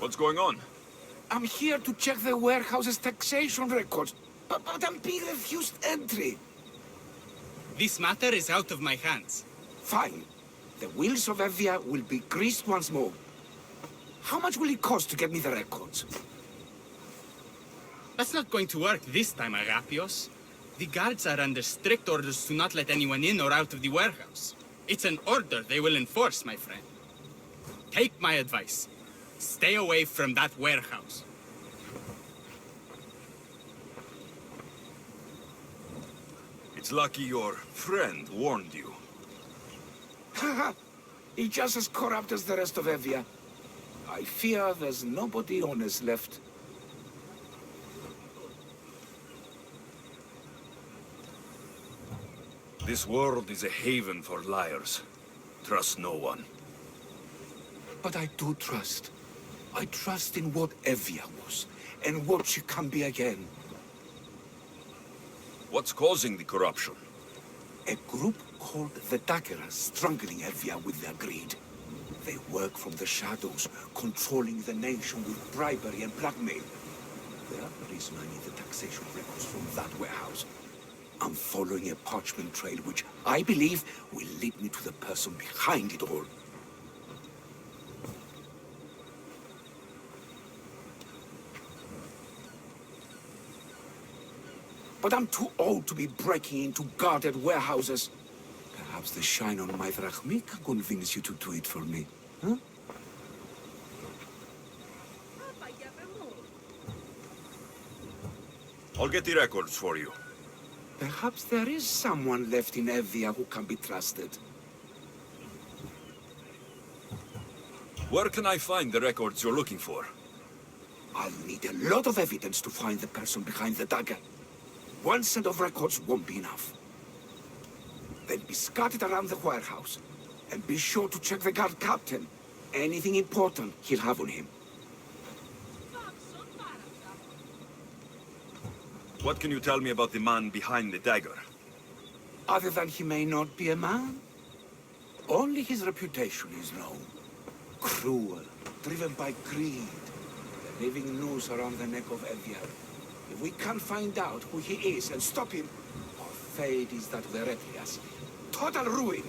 What's going on? I'm here to check the warehouse's taxation records, but I'm being refused entry. This matter is out of my hands. Fine. The wheels of Evia will be greased once more. How much will it cost to get me the records? That's not going to work this time, Agapios. The guards are under strict orders to not let anyone in or out of the warehouse. It's an order they will enforce, my friend. Take my advice. Stay away from that warehouse. It's lucky your friend warned you. Haha! He's just as corrupt as the rest of Evia. I fear there's nobody honest left. This world is a haven for liars. Trust no one. But I do trust. I trust in what Evia was, and what she can be again. What's causing the corruption? A group called the Dagger are strangling Evia with their greed. They work from the shadows, controlling the nation with bribery and blackmail. The other reason I need the taxation records from that warehouse. I'm following a parchment trail which I believe will lead me to the person behind it all. But I'm too old to be breaking into guarded warehouses. Perhaps the shine on my drachmi can convince you to do it for me, huh? I'll get the records for you. Perhaps there is someone left in Evia who can be trusted. Where can I find the records you're looking for? I'll need a lot of evidence to find the person behind the dagger. One set of records won't be enough. They'll be scattered around the warehouse. And be sure to check the guard captain. Anything important he'll have on him. What can you tell me about the man behind the dagger? Other than he may not be a man, only his reputation is known. Cruel, driven by greed, the living noose around the neck of Evia. If we can't find out who he is and stop him, our fate is that of the Replias. Total ruin!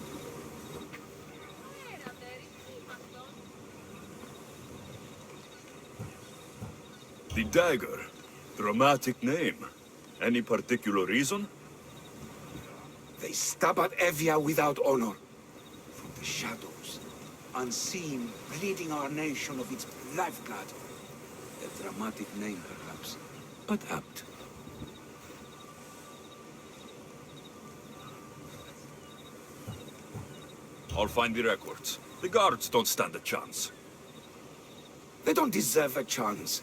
The dagger. Dramatic name. Any particular reason? They stab at Evia without honor. From the shadows, unseen, bleeding our nation of its lifeblood. A dramatic name, perhaps, but apt. I'll find the records. The guards don't stand a chance. They don't deserve a chance.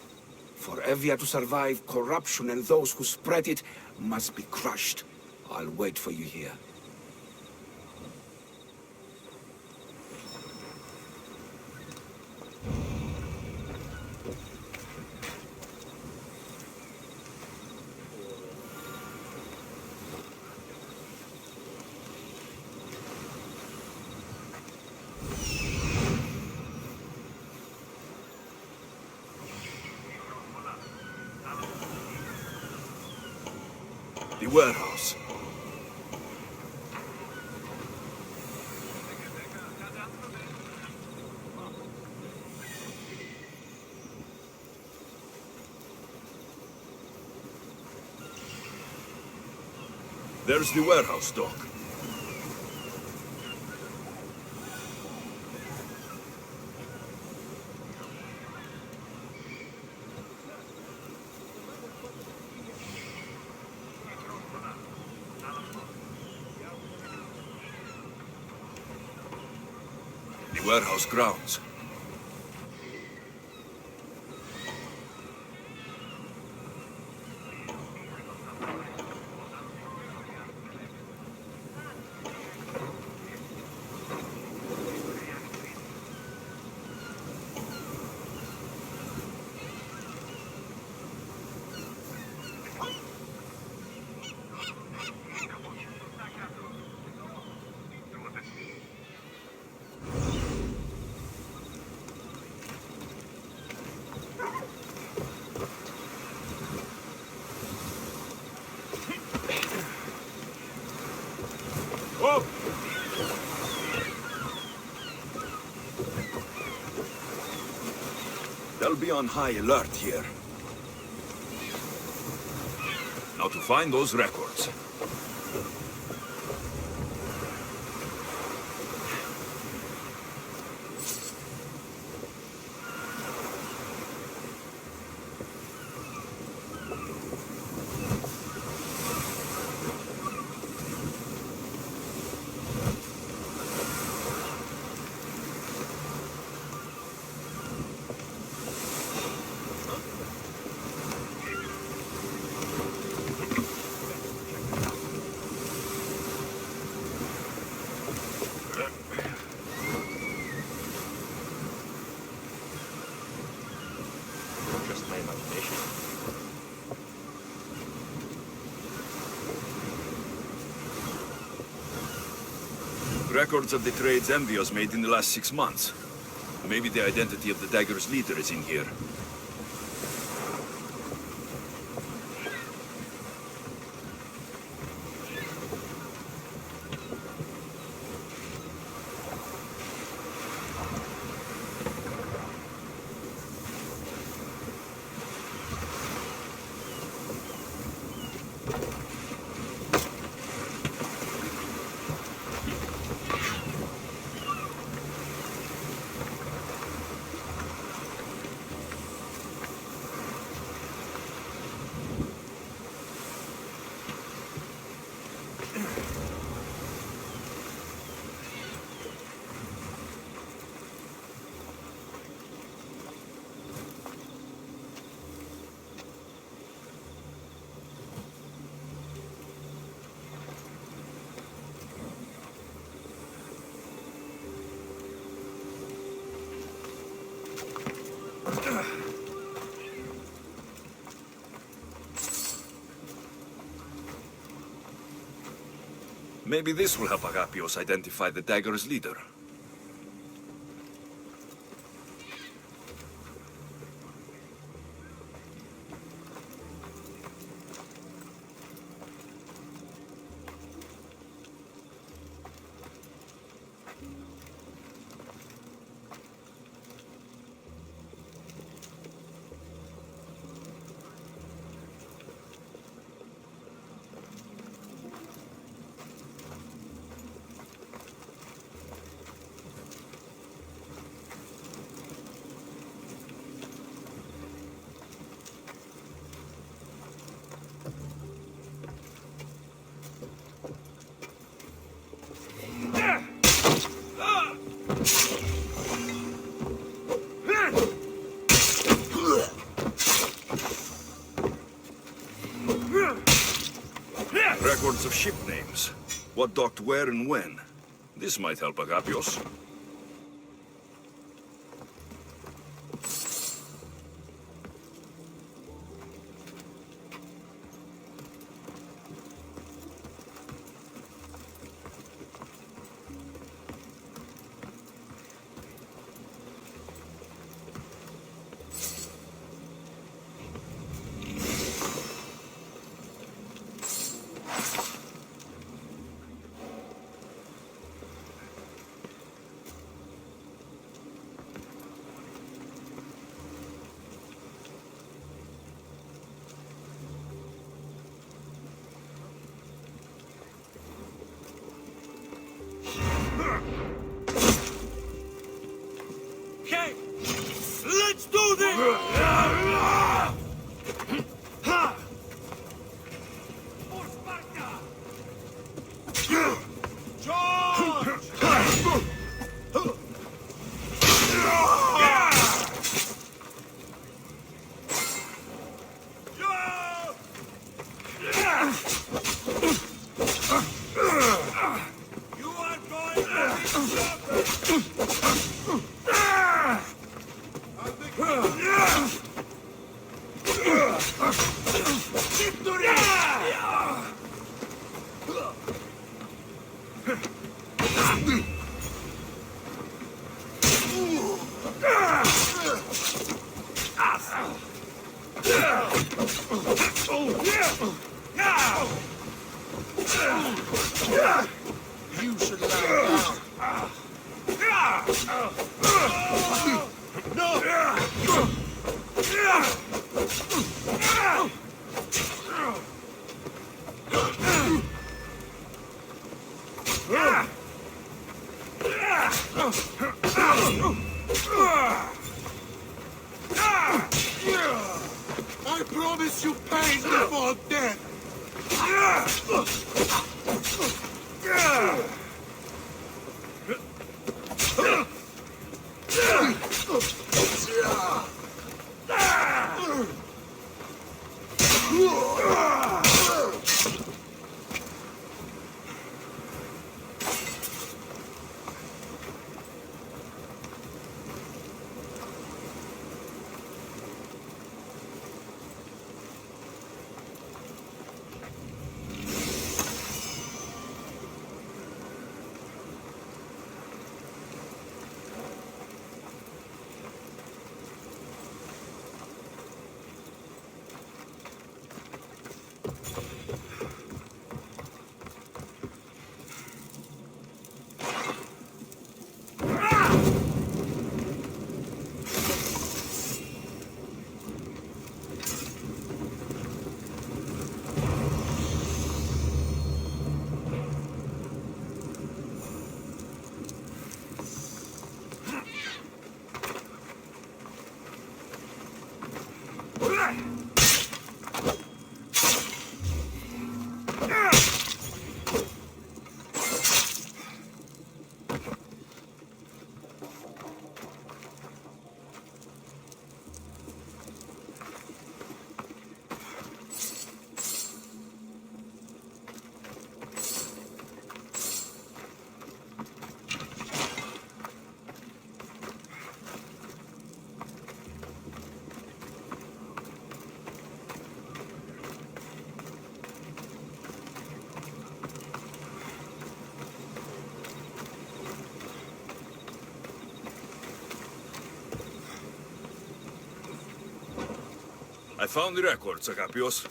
For Evia to survive, corruption and those who spread it must be crushed. I'll wait for you here. The warehouse. There's the warehouse dock. The warehouse grounds. Go! They'll be on high alert here. Now to find those records. Just my imagination. Records of the trades Envios made in the last 6 months. Maybe the identity of the Dagger's leader is in here. Maybe this will help Agapios identify the Dagger's leader. Records of ship names. What docked where and when. This might help Agapios. Okay, let's do this! For Sparta! You are going You should lie down. No! I promise you pain before death! I found the records, Agapios.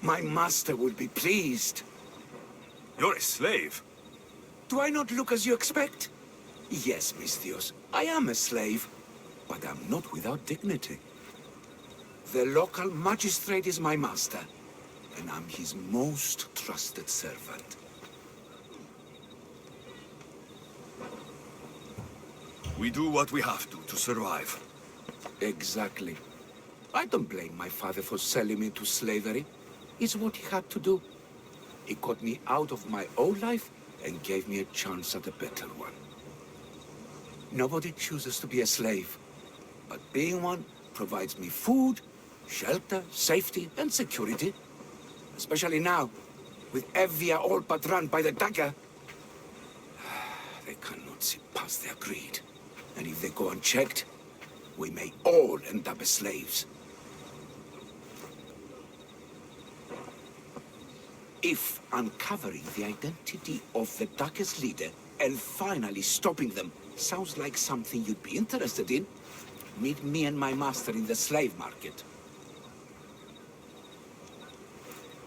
My master will be pleased. You're a slave. Do I not look as you expect? Yes, Misthios, I am a slave, but I'm not without dignity. The local magistrate is my master, and I'm his most trusted servant. We do what we have to survive. Exactly. I don't blame my father for selling me into slavery. It's what he had to do. He got me out of my old life and gave me a chance at a better one. Nobody chooses to be a slave, but being one provides me food, shelter, safety, and security. Especially now, with Evia all but run by the Dagger. They cannot see past their greed. And if they go unchecked, we may all end up as slaves. If uncovering the identity of the Dagger's leader and finally stopping them sounds like something you'd be interested in, meet me and my master in the slave market.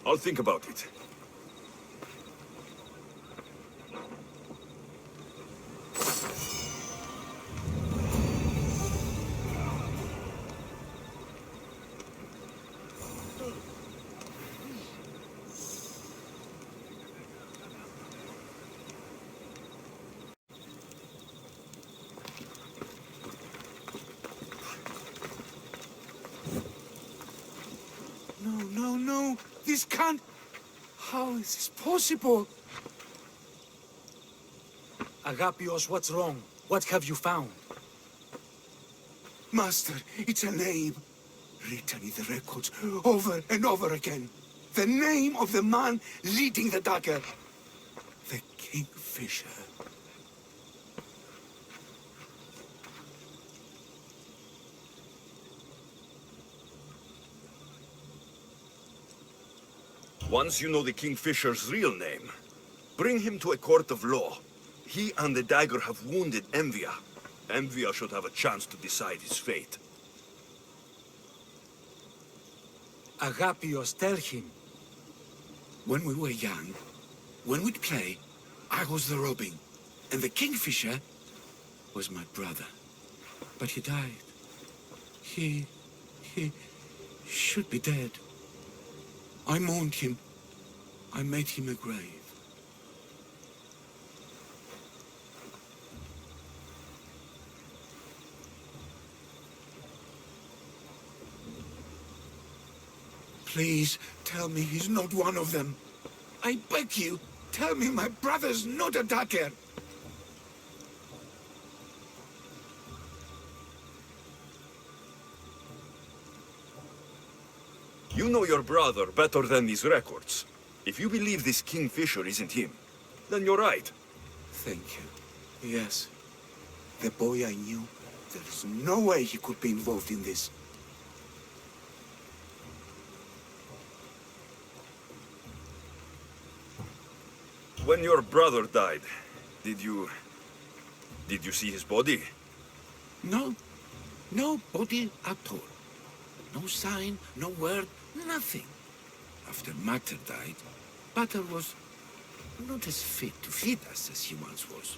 I'll think about it. No, this can't... How is this possible? Agapios, what's wrong? What have you found? Master, it's a name. Written in the records over and over again. The name of the man leading the Dagger. The Kingfisher. Once you know the Kingfisher's real name, bring him to a court of law. He and the Dagger have wounded Envia. Envia should have a chance to decide his fate. Agapios, tell him. When we were young, when we'd play, I was the robin, and the kingfisher was my brother. But he died. He should be dead. I mourned him. I made him a grave. Please, tell me he's not one of them. I beg you, tell me my brother's not a Dagger. You know your brother better than these records. If you believe this Kingfisher isn't him, then you're right. Thank you. Yes. The boy I knew, there is no way he could be involved in this. When your brother died, did you see his body? No. No body at all. No sign, no word, nothing. After Mater died, Pater was not as fit to feed us as he once was.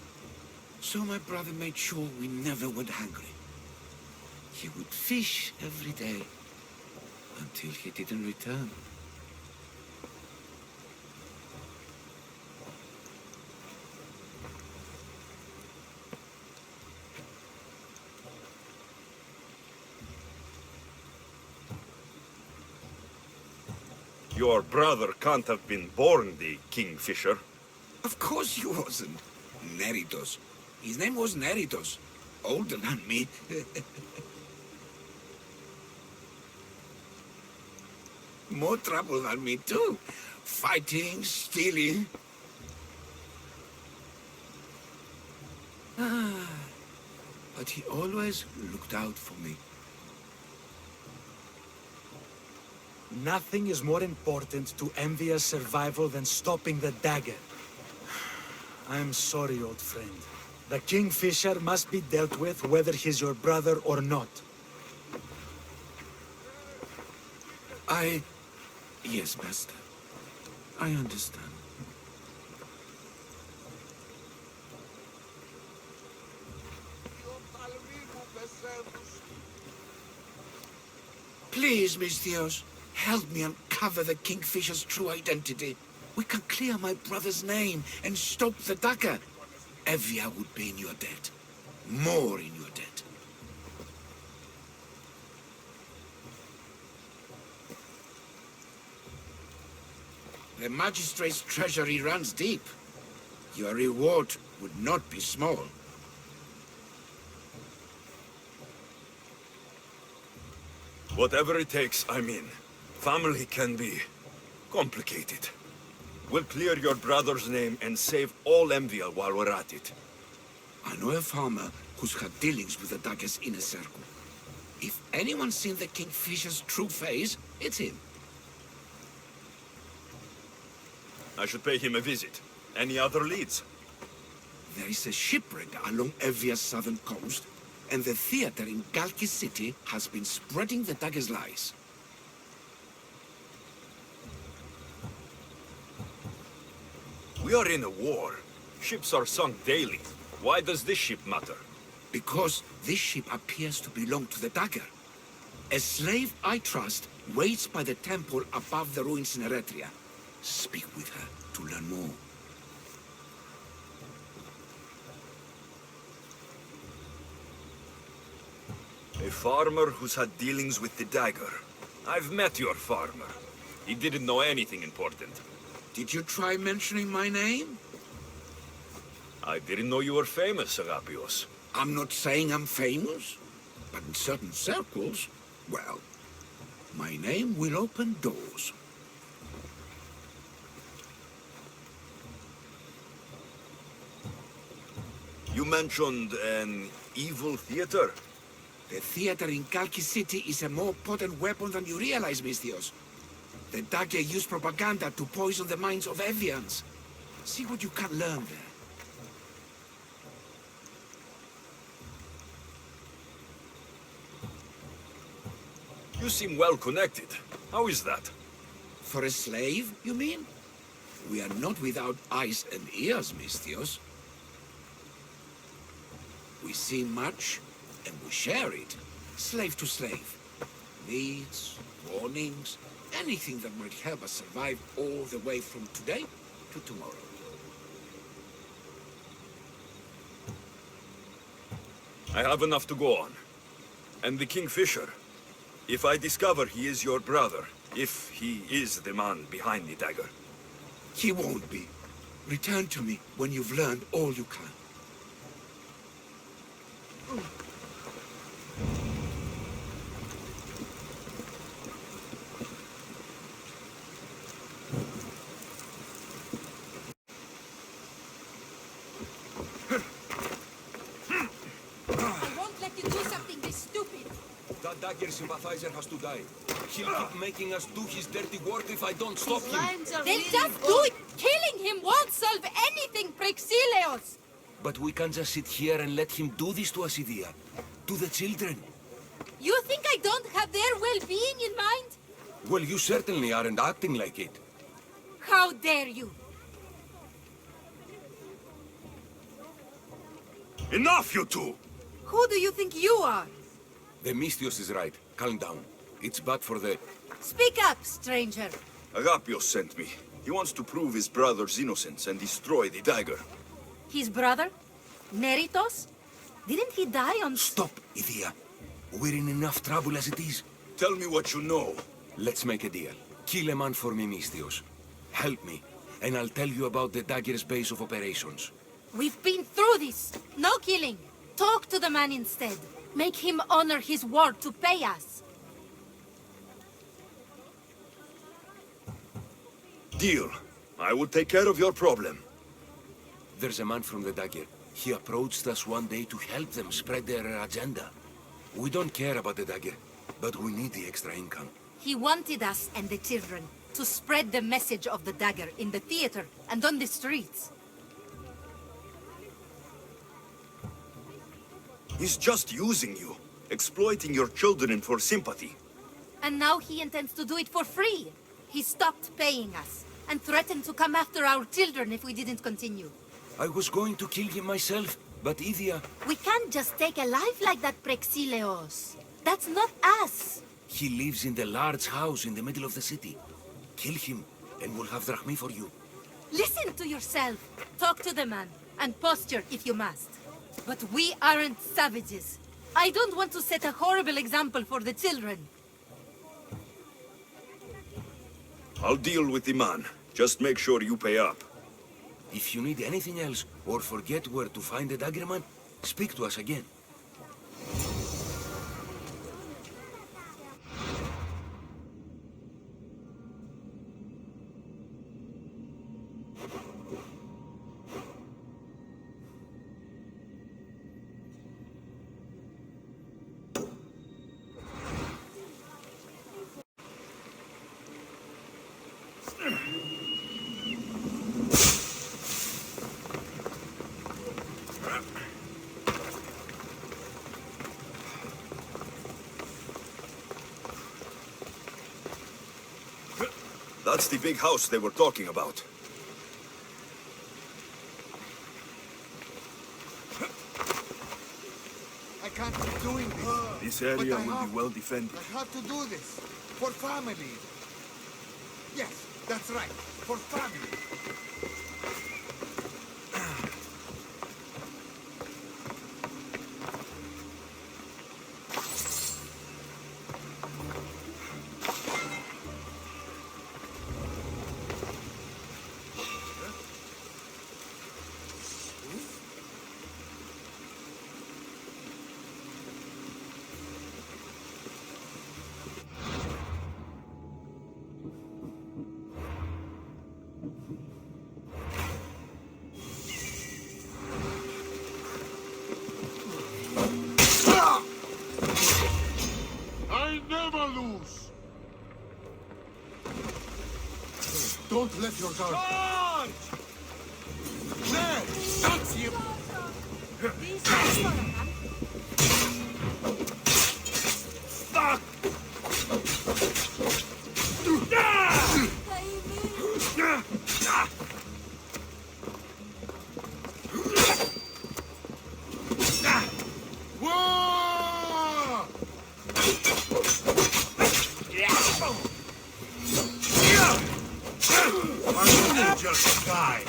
So my brother made sure we never went hungry. He would fish every day until he didn't return. Your brother can't have been born the Kingfisher. Of course he wasn't. Neritos. His name was Neritos. Older than me. More trouble than me too. Fighting, stealing. But he always looked out for me. Nothing is more important to Envia's survival than stopping the Dagger. I'm sorry, old friend. The Kingfisher must be dealt with whether he's your brother or not. Yes, Master. I understand. Please, Misthios, help me uncover the Kingfisher's true identity. We can clear my brother's name and stop the Dagger. Evia would be in your debt. More in your debt. The Magistrate's treasury runs deep. Your reward would not be small. Whatever it takes, I'm in. Family can be complicated. We'll clear your brother's name and save all Envia while we're at it. I know a farmer who's had dealings with the Dagger's inner circle. If anyone's seen the Kingfisher's true face, it's him. I should pay him a visit. Any other leads? There is a shipwreck along Evia's southern coast, and the theater in Galki City has been spreading the Dagger's lies. We are in a war. Ships are sunk daily. Why does this ship matter? Because this ship appears to belong to the Dagger. A slave I trust waits by the temple above the ruins in Eretria. Speak with her to learn more. A farmer who's had dealings with the Dagger. I've met your farmer. He didn't know anything important. Did you try mentioning my name? I didn't know you were famous, Agapios. I'm not saying I'm famous, but in certain circles, well, my name will open doors. You mentioned an evil theater? The theater in Kalki City is a more potent weapon than you realize, Misthios. The Dagger use propaganda to poison the minds of Evians. See what you can learn there. You seem well connected. How is that? For a slave, you mean? We are not without eyes and ears, Misthios. We see much, and we share it, slave to slave. Needs, warnings, anything that might help us survive all the way from today to tomorrow. I have enough to go on. And the Kingfisher. If I discover he is your brother, if he is the man behind the dagger. He won't be. Return to me when you've learned all you can. I won't let you do something this stupid. That Dagger sympathizer has to die. He'll keep making us do his dirty work if I don't stop him. Then just do it! Killing him won't solve anything, Praexileos! But we can't just sit here and let him do this to us, Idia. To the children. You think I don't have their well-being in mind? Well, you certainly aren't acting like it. How dare you! Enough, you two! Who do you think you are? The Misthios is right. Calm down. It's bad for the... Speak up, stranger. Agapios sent me. He wants to prove his brother's innocence and destroy the dagger. His brother? Meritos? Didn't he die on... Stop, Idia. We're in enough trouble as it is. Tell me what you know. Let's make a deal. Kill a man for me, Misthios. Help me, and I'll tell you about the Dagger's base of operations. We've been through this. No killing. Talk to the man instead. Make him honor his word to pay us. Deal. I will take care of your problem. There's a man from the Dagger. He approached us one day to help them spread their agenda. We don't care about the Dagger, but we need the extra income. He wanted us and the children to spread the message of the dagger in the theater and on the streets. He's just using you, exploiting your children for sympathy. And now he intends to do it for free. He stopped paying us and threatened to come after our children if we didn't continue. I was going to kill him myself, but Idia... We can't just take a life like that, Praexileos. That's not us. He lives in the large house in the middle of the city. Kill him, and we'll have drachmi for you. Listen to yourself. Talk to the man, and posture if you must. But we aren't savages. I don't want to set a horrible example for the children. I'll deal with the man. Just make sure you pay up. If you need anything else, or forget where to find the Dagger man, speak to us again. That's the big house they were talking about. I can't keep doing this. This area But I will have- be well defended. I have to do this. For family. Yes, that's right. For family. I never lose. Don't let your guard. Charge! There! That's him! Fuck! Our just died.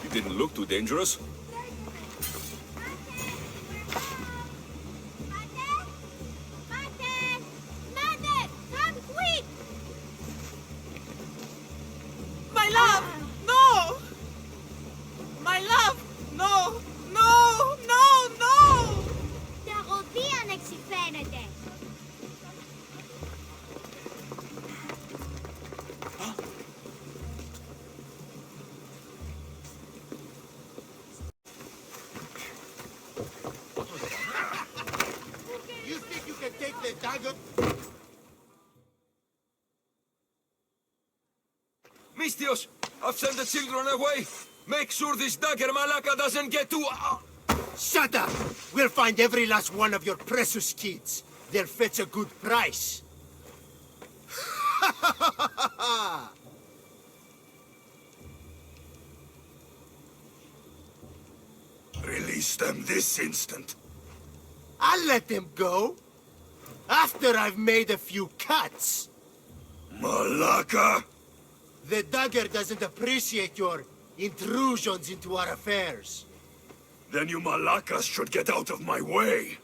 It didn't look too dangerous. My love! No! My love! No! No! No! No! Τραγωδία εξηφαίνεται. You think you can take the dagger? Mistios, I've sent the children away. Make sure this dagger Malaka doesn't get to... Shut up! We'll find every last one of your precious kids. They'll fetch a good price. Release them this instant. I'll let them go. After I've made a few cuts. Malaka! The dagger doesn't appreciate your intrusions into our affairs. Then you Malakas should get out of my way.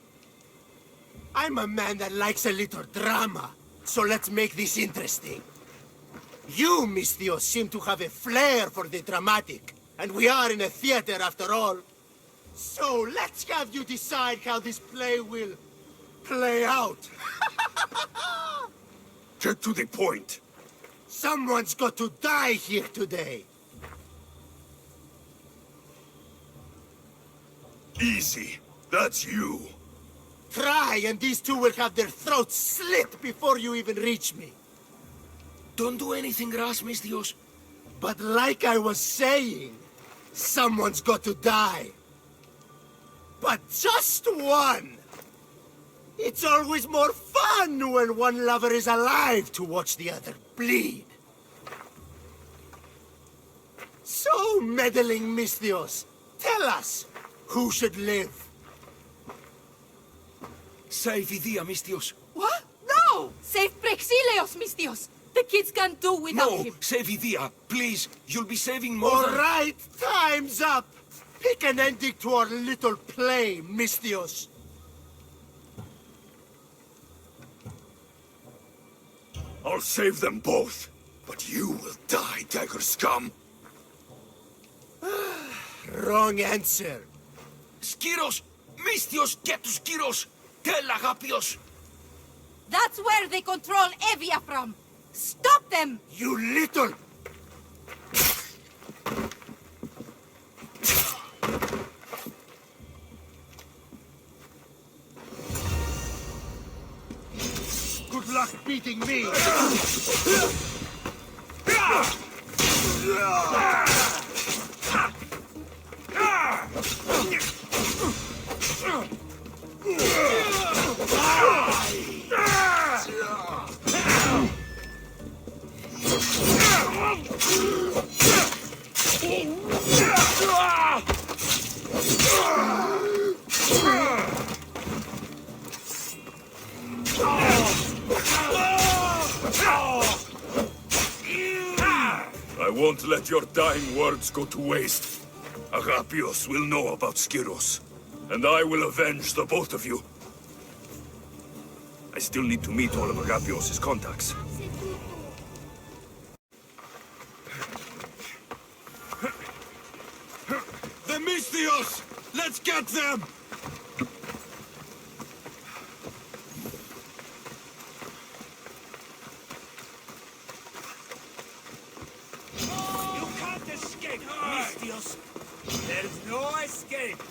I'm a man that likes a little drama, so let's make this interesting. You, Misthios, seem to have a flair for the dramatic, and we are in a theater after all. So let's have you decide how this play will play out. Get to the point. Someone's got to die here today. Easy. That's you. Try, and these two will have their throats slit before you even reach me. Don't do anything rash, Mistios. But like I was saying, someone's got to die. But just one! It's always more fun when one lover is alive to watch the other bleed. So, meddling Misthios, tell us, who should live? Save Idia, Mistios. What? No! Save Praxilios, Misthios! The kids can't do without No, him. save Idia, please. You'll be saving more All than... right, time's up. Pick an ending to our little play, Misthios. I'll save them both. But you will die, Dagger scum. Wrong answer. Skiros! Mistios, get to Skiros! Tell Agapios! That's where they control Evia from. Stop them! You little... Good luck beating me! I won't let your dying words go to waste. Agapios will know about Skiros, and I will avenge the both of you. I still need to meet all of Agapios' contacts. The Mistios! Let's get them! You can't escape, Mistios. There's no escape.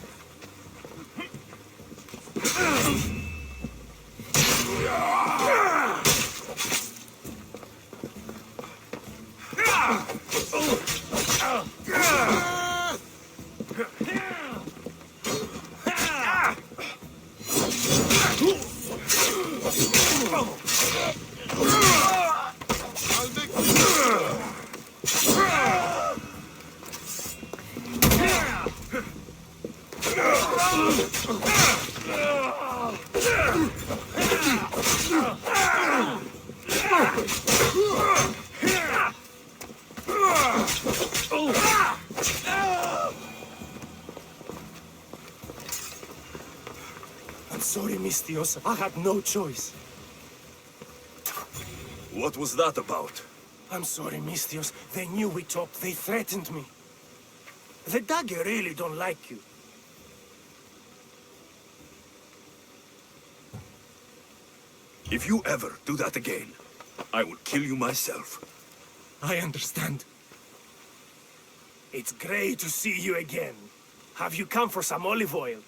I'm sorry, Mistios. I had no choice. What was that about? I'm sorry, Mistios. They knew we talked. They threatened me. The Dagger really don't like you. If you ever do that again, I will kill you myself. I understand. It's great to see you again. Have you come for some olive oil?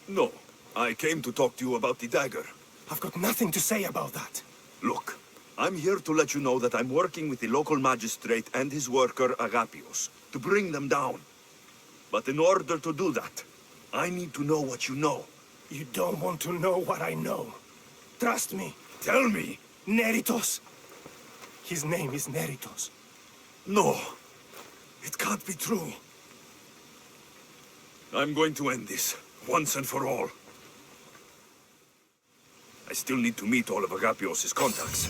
No, I came to talk to you about the dagger. I've got nothing to say about that. Look, I'm here to let you know that I'm working with the local magistrate and his worker, Agapios, to bring them down. But in order to do that, I need to know what you know. You don't want to know what I know. Trust me. Tell me. Neritos. His name is Neritos. No, it can't be true. I'm going to end this, once and for all. I still need to meet all of Agapios' contacts.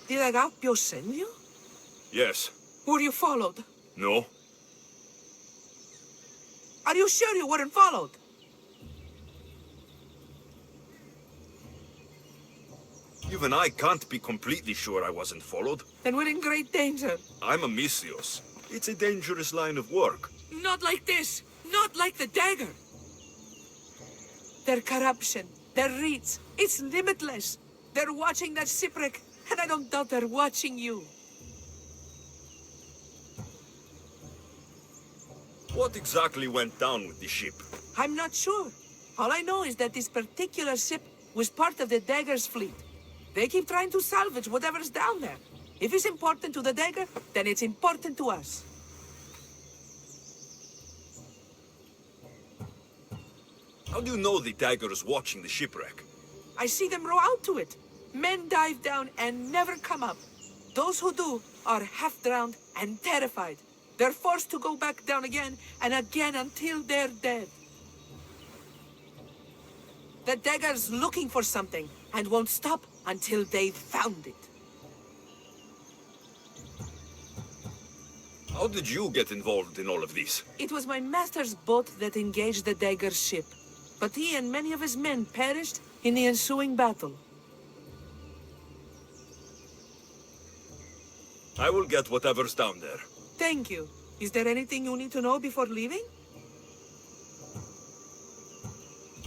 Did Agapios send you? Yes. Were you followed? No? Are you sure you weren't followed? Even I can't be completely sure I wasn't followed. Then we're in great danger. I'm a Misios. It's a dangerous line of work. Not like this. Not like the dagger. Their corruption, their reach, it's limitless. They're watching that shipwreck, and I don't doubt they're watching you. What exactly went down with the ship? I'm not sure. All I know is that this particular ship was part of the Dagger's fleet. They keep trying to salvage whatever's down there. If it's important to the Dagger, then it's important to us. How do you know the Dagger is watching the shipwreck? I see them row out to it. Men dive down and never come up. Those who do are half-drowned and terrified. They're forced to go back down again and again until they're dead. The Dagger's looking for something and won't stop until they've found it. How did you get involved in all of this? It was my master's boat that engaged the Dagger's ship, but he and many of his men perished in the ensuing battle. I will get whatever's down there. Thank you. Is there anything you need to know before leaving?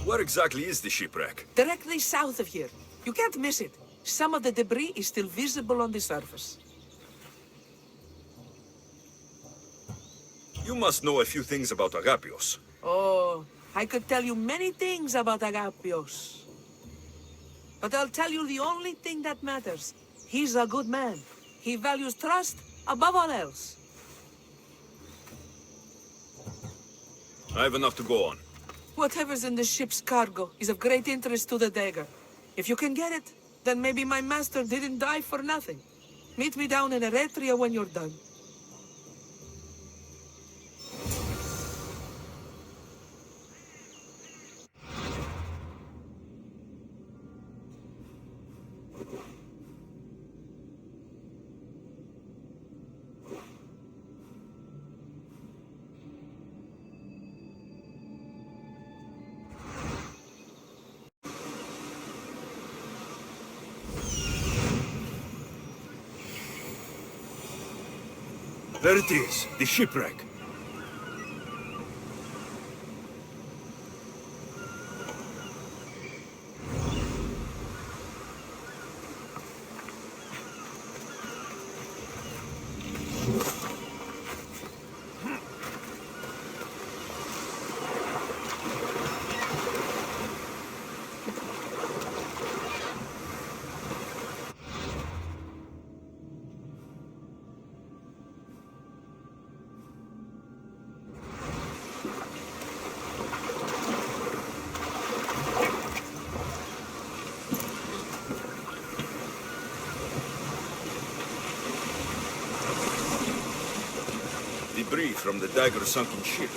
Where exactly is the shipwreck? Directly south of here. You can't miss it. Some of the debris is still visible on the surface. You must know a few things about Agapios. Oh, I could tell you many things about Agapios. But I'll tell you the only thing that matters. He's a good man. He values trust above all else. I have enough to go on. Whatever's in the ship's cargo is of great interest to the Dagger. If you can get it, then maybe my master didn't die for nothing. Meet me down in Eretria when you're done. There it is, the shipwreck. free from the dagger sunken ship.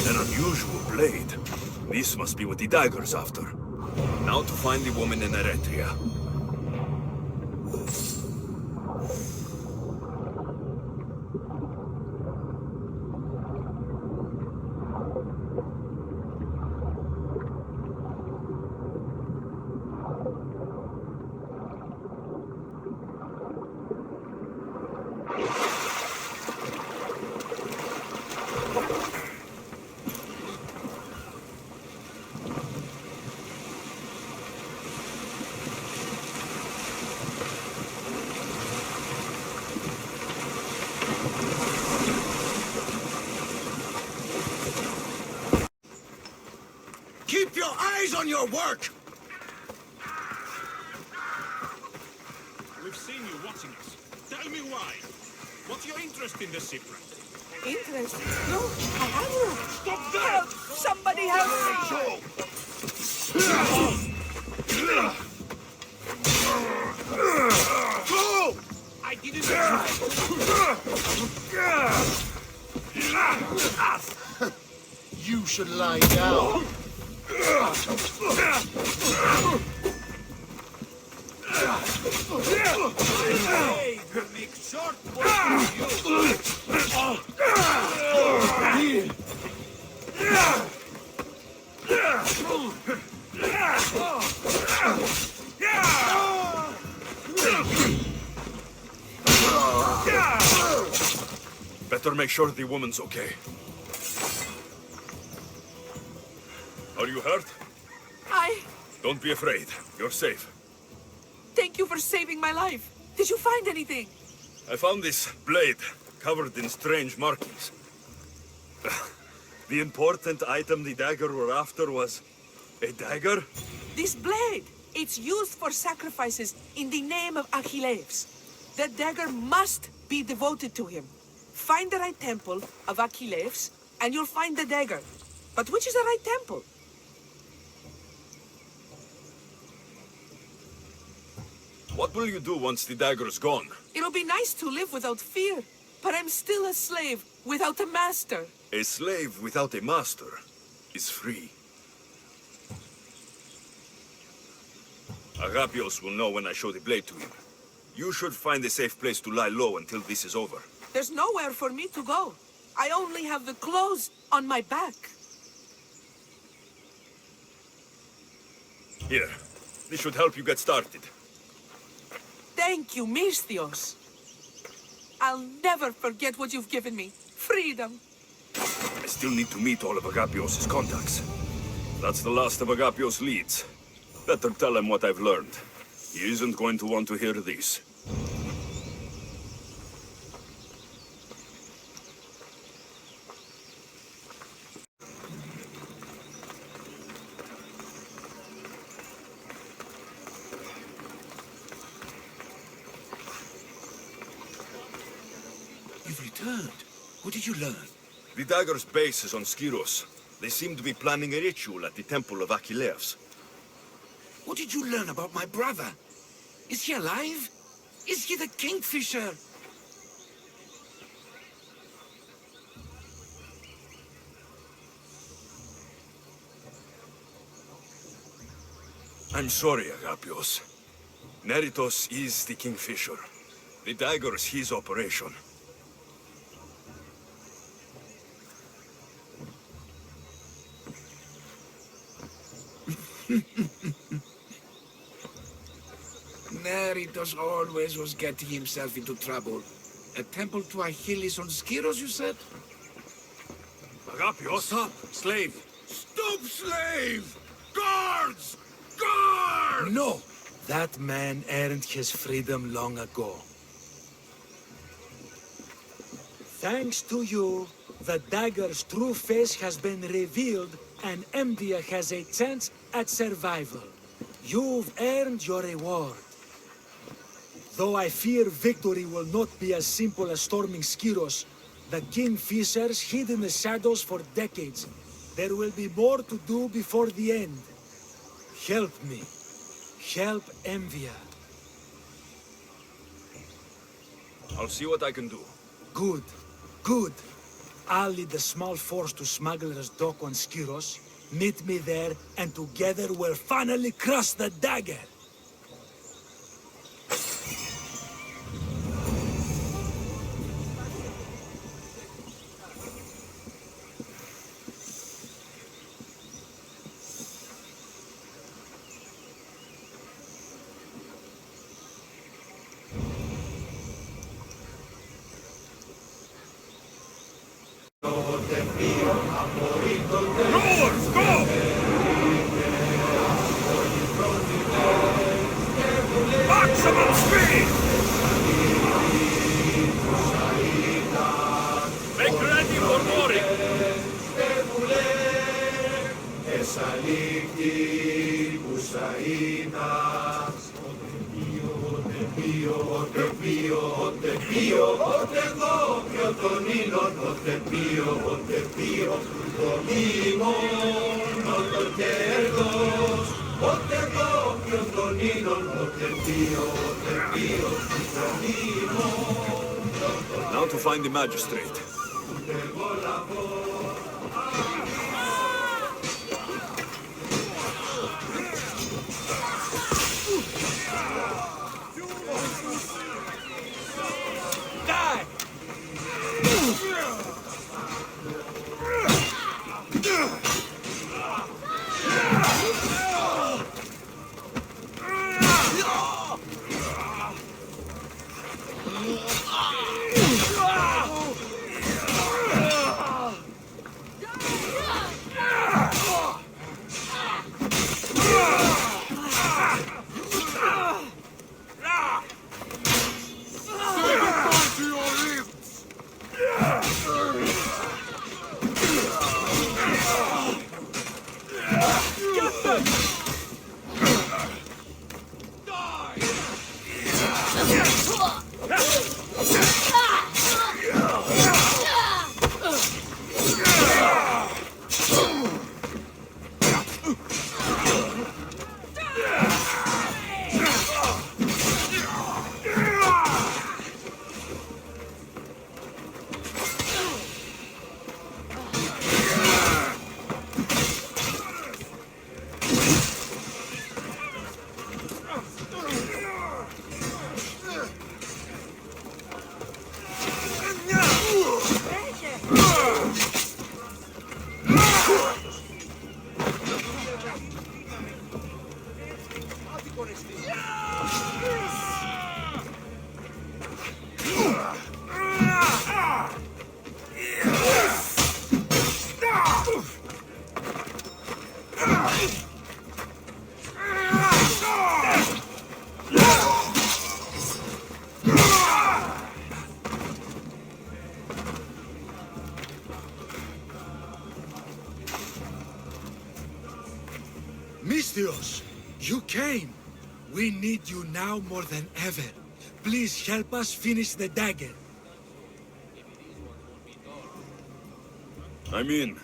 An unusual blade. This must be what the dagger's after. Now to find the woman in Eretria. Keep your eyes on your work! We've seen you watching us. Tell me why. What's your interest in the shipwreck? Interest? No, I have no. Stop that! Help! Somebody help me! Go! I didn't try. You should lie down. Hey, make short work of you. Better make sure the woman's okay. Are you hurt? Don't be afraid. You're safe. Thank you for saving my life. Did you find anything? I found this blade, covered in strange markings. The important item the dagger were after was a dagger? This blade, it's used for sacrifices in the name of Achilles. The dagger must be devoted to him. Find the right temple of Achilles, and you'll find the dagger. But which is the right temple? What will you do once the dagger's gone? It'll be nice to live without fear, but I'm still a slave without a master. A slave without a master is free. Agapios will know when I show the blade to him. You should find a safe place to lie low until this is over. There's nowhere for me to go. I only have the clothes on my back. Here, this should help you get started. Thank you, Misthios. I'll never forget what you've given me. Freedom. I still need to meet all of Agapios' contacts. That's the last of Agapios' leads. Better tell him what I've learned. He isn't going to want to hear this. You've returned. What did you learn? The dagger's base is on Skiros. They seem to be planning a ritual at the temple of Achilles. What did you learn about my brother? Is he alive? Is he the Kingfisher? I'm sorry, Agapios. Neritos is the Kingfisher. The dagger's his operation. Neritos always was getting himself into trouble. A temple to Achilles on Skiros, you said? Agapios? Stop, slave! Stop, slave! Guards! Guards! No! That man earned his freedom long ago. Thanks to you, the Dagger's true face has been revealed and Envia has a chance at survival. You've earned your reward. Though I fear victory will not be as simple as storming Skiros, the Kingfishers hid in the shadows for decades. There will be more to do before the end. Help me. Help Envia. I'll see what I can do. Good. Good. I'll lead a small force to Smuggler's Dock on Skiros. Meet me there, and together we'll finally crush the Dagger! Rowers, go! Maximum speed! Make ready for mooring! Now to find the magistrate. Misthios, you came! We need you now more than ever. Please help us finish the Dagger. I'm in.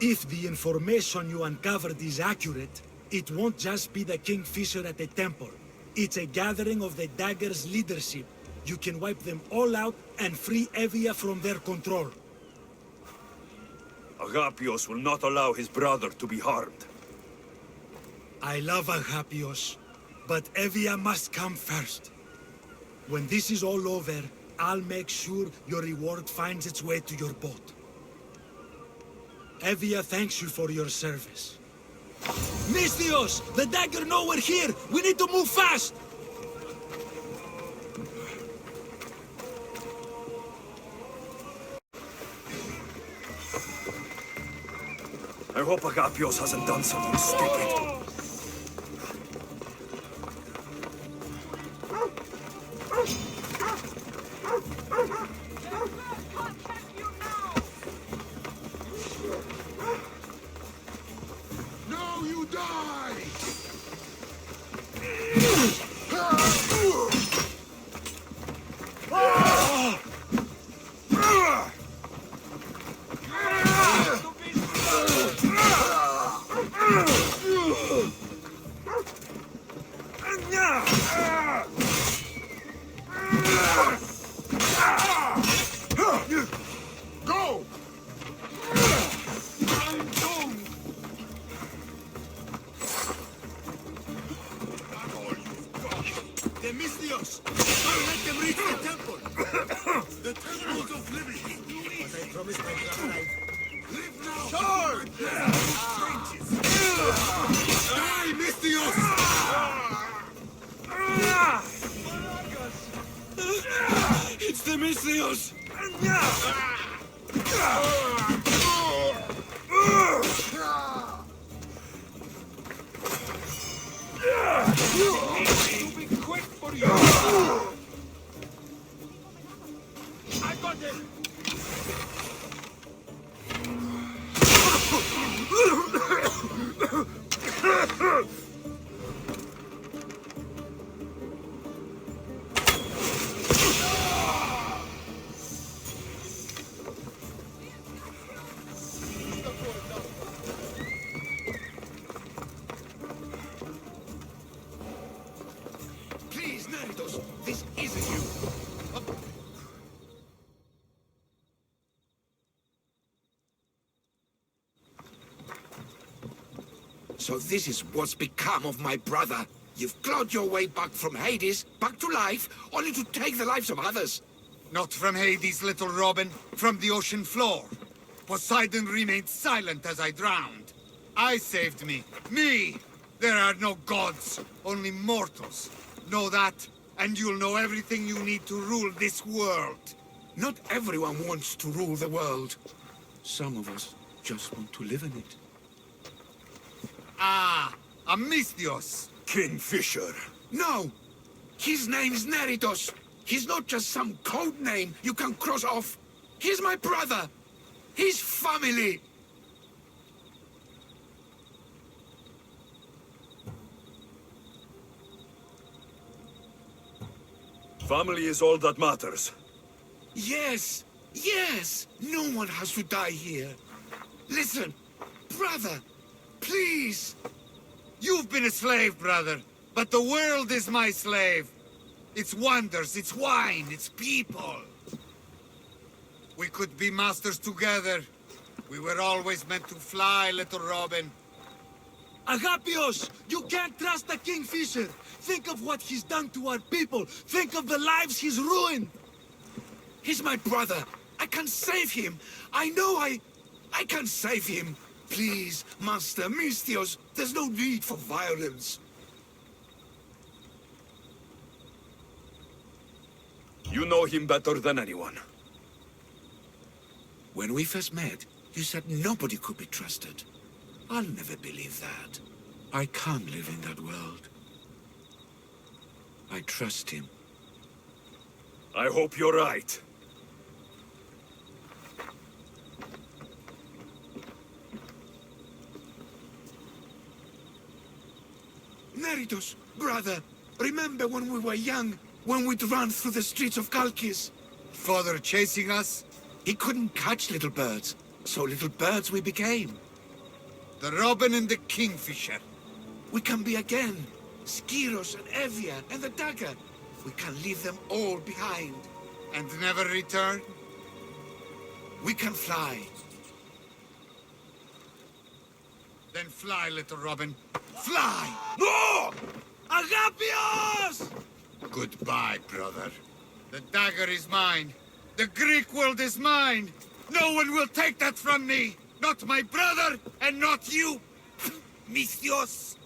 If the information you uncovered is accurate, it won't just be the Kingfisher at the temple. It's a gathering of the Dagger's leadership. You can wipe them all out and free Evia from their control. Agapios will not allow his brother to be harmed. I love Agapios, but Evia must come first. When this is all over, I'll make sure your reward finds its way to your boat. Evia thanks you for your service. Misthios! The Dagger know we're here! We need to move fast! I hope Agapios hasn't done something stupid. Now you die! Go! I'm doomed! That's all you've got. Themisthios! Don't let them reach the temple! The temples of liberty. But I promised my brother I'd... Live now. Sword! Die, Misthios! It's the Misthios! To be quick for you. I got him. Please, Neritos, this isn't you. So this is what's become of my brother. You've clawed your way back from Hades, back to life, only to take the lives of others. Not from Hades, little Robin, from the ocean floor. Poseidon remained silent as I drowned. I saved me. Me! There are no gods, only mortals. Know that, and you'll know everything you need to rule this world. Not everyone wants to rule the world. Some of us just want to live in it. Ah, Amisthios. Kingfisher. No! His name's Neritos. He's not just some code name you can cross off. He's my brother. He's family. Family is all that matters. Yes, yes. No one has to die here. Listen, brother, please. You've been a slave, brother, but the world is my slave. Its wonders, its wine, its people. We could be masters together. We were always meant to fly, little Robin. Agapios! You can't trust the Kingfisher! Think of what he's done to our people! Think of the lives he's ruined! He's my brother. I can save him. I know I can save him. Please, Master Misthios, there's no need for violence. You know him better than anyone. When we first met, you said nobody could be trusted. I'll never believe that. I can't live in that world. I trust him. I hope you're right. Neritos, brother, remember when we were young, when we'd run through the streets of Kalkis? Father chasing us? He couldn't catch little birds, so little birds we became. The Robin and the Kingfisher. We can be again. Skiros and Evia and the Dagger. We can leave them all behind. And never return? We can fly. Then fly, little Robin. Fly! No! Agapios! Goodbye, brother. The dagger is mine. The Greek world is mine. No one will take that from me. Not my brother, and not you. Misthios.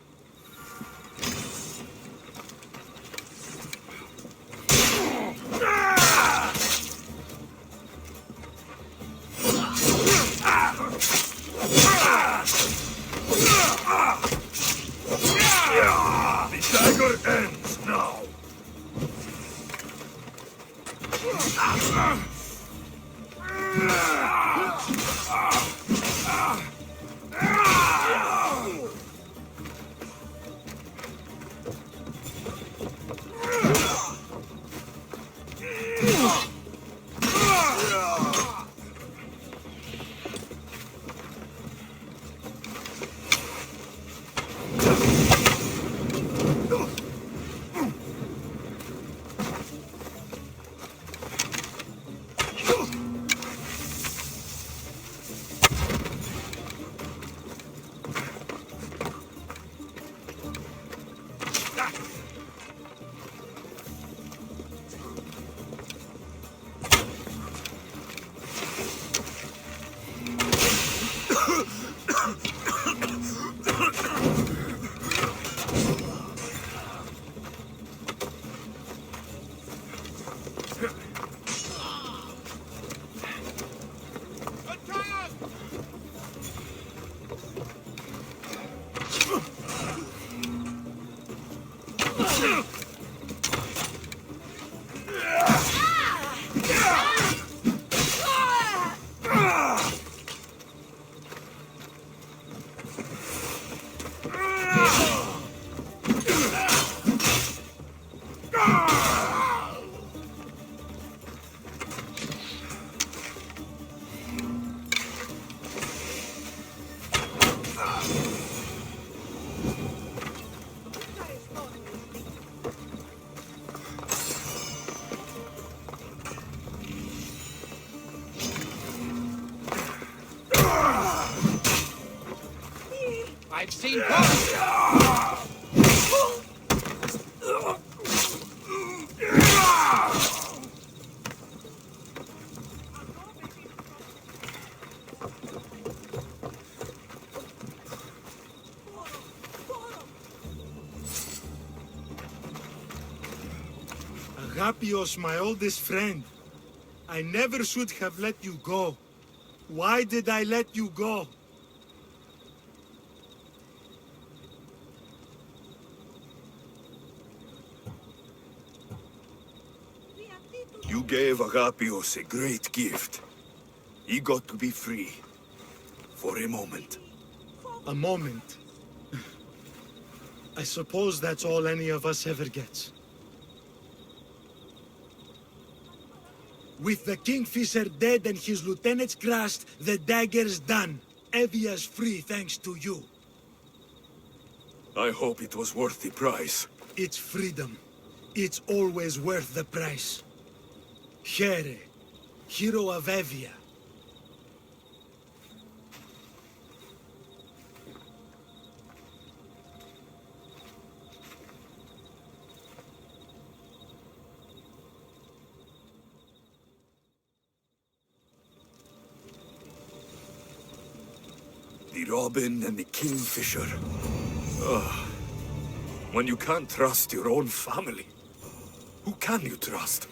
I've seen both. Agapios, my oldest friend. I never should have let you go. Why did I let you go? You gave Agapios a great gift. He got to be free. For a moment. A moment. I suppose that's all any of us ever gets. With the Kingfisher dead and his lieutenants crushed, the dagger's done. Evia's free thanks to you. I hope it was worth the price. It's freedom. It's always worth the price. Here, hero of Evia. The Robin and the Kingfisher. Ugh. When you can't trust your own family, who can you trust?